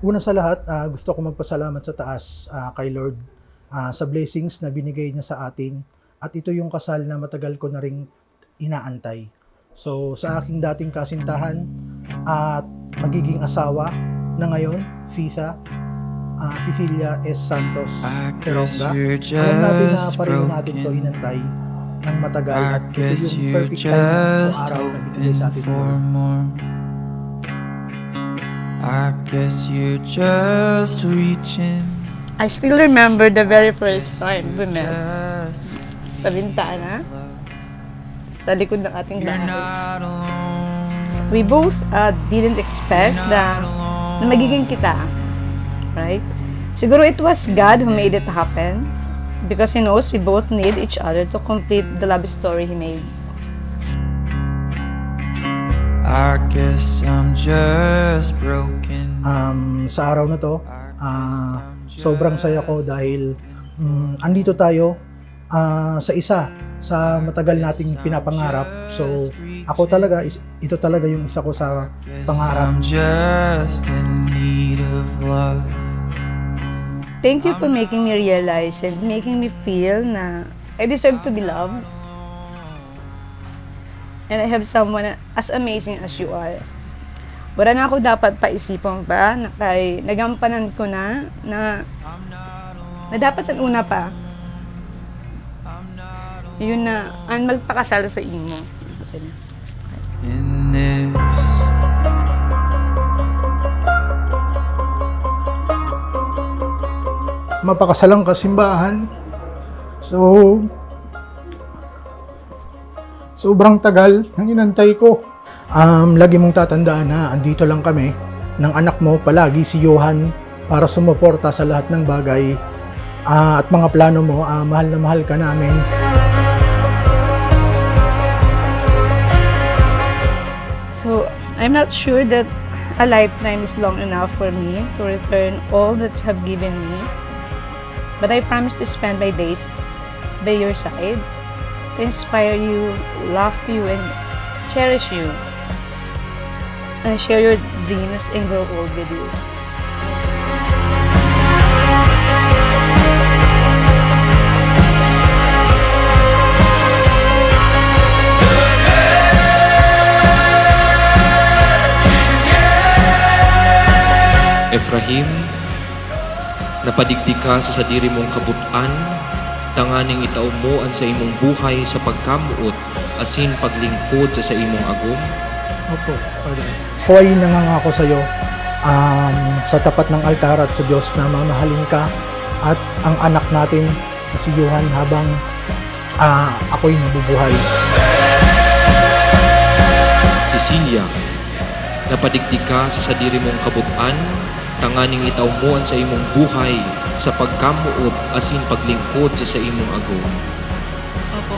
Una sa lahat, gusto ko magpasalamat sa taas kay Lord sa blessings na binigay niya sa atin. At ito yung kasal na matagal ko na ring inaantay. So sa aking dating kasintahan at magiging asawa na ngayon, Fiza, Cecilia S. Santos I guess Peronga. you're Alam natin na just pareho natin to broken. inantay ng matagal I at ito guess yung you're perfect time na just araw na binigay hoping sa atin ni for Lord. more. I guess you're just reaching. I still remember the very first time we met Just sa bintana, sa likod ng ating you're bahay. not alone. We both didn't expect You're na not alone. magiging kita. Right? Siguro it was God who made it happen because He knows we both need each other to complete the love story He made. I guess I'm just broken. Sa araw na to, sobrang saya ko dahil andito tayo sa isa sa matagal nating pinapangarap. So ako talaga, ito talaga yung isa ko sa pangarap. I'm just in need of love. Thank you for making me realize and making me feel na I deserve to be loved. And I have someone as amazing as you are. Wala na ako dapat paisipan pa na kay nagampanan ko na dapat sa una pa. Yun na, ang magpakasal sa imo. Okay na. In this Mapakasalang kasimbahan. So sobrang tagal ng inantay ko. Lagi mong tatandaan na andito lang kami ng anak mo palagi si Johan para sumuporta sa lahat ng bagay at mga plano mo. Mahal na mahal ka namin. So, I'm not sure that a lifetime is long enough for me to return all that you have given me. But I promise to spend my days by your side, to inspire you, love you, and cherish you, and share your dreams and grow old with you. Efrahim, napadigdi ka sa sadiri mong kabutan, tanganing itaom mo ang sa imong buhay sa pagkamuot, asin paglingkod sa imong agom. Opo, Father. Ako ay nangangako sa iyo sa tapat ng altar at sa Diyos na mamahalin ka at ang anak natin na si Johan habang ako'y nabubuhay. Cecilia, napadigdi ka sa sadiri mong kabutan, tanganing itaom mo ang sa imong buhay sa pagkamuot, asin paglingkod sa imong agom. Opo.